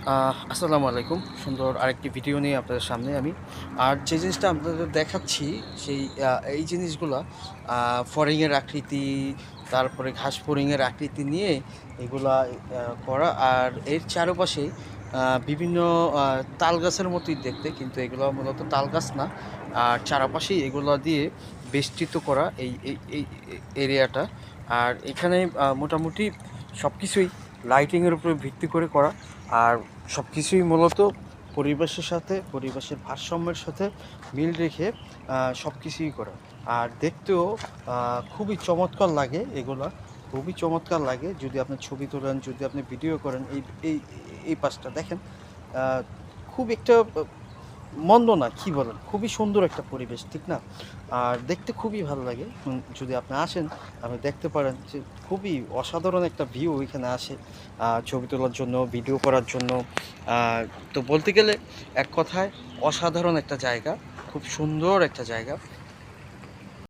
আসসালামু আলাইকুম। সুন্দর আরেকটি ভিডিও নিয়ে আপনাদের সামনে আমি। আর যে জিনিসটা আপনাদের দেখাচ্ছি সেই এই জিনিসগুলা ফড়িংয়ের আকৃতি, তারপরে ঘাস ফড়িংয়ের আকৃতি নিয়ে এগুলা করা। আর এর চারপাশে বিভিন্ন তাল গাছের মতোই দেখতে, কিন্তু এগুলো মূলত তাল গাছ না। আর চারপাশেই এগুলা দিয়ে বেষ্টিত করা এই এরিয়াটা। আর এখানে মোটামুটি সব কিছুই লাইটিংয়ের উপরে ভিত্তি করে করা। আর সব কিছুই মূলত পরিবেশের ভারসাম্যের সাথে মিল রেখে সব কিছুই করা। আর দেখতেও খুবই চমৎকার লাগে এগুলা, খুবই চমৎকার লাগে যদি আপনি ছবি তোলেন, যদি আপনি ভিডিও করেন। এই এই পাশটা দেখেন, খুব একটা মন্দ না, কি বলেন, খুবই সুন্দর একটা পরিবেশ, ঠিক না? আর দেখতে খুবই ভালো লাগে। যদি আপনি আসেন, আপনি দেখতে পারেন যে খুবই অসাধারণ একটা ভিউ এখানে আসে ছবি তোলার জন্য, ভিডিও করার জন্য। তো বলতে গেলে এক কথায় অসাধারণ একটা জায়গা, খুব সুন্দর একটা জায়গা।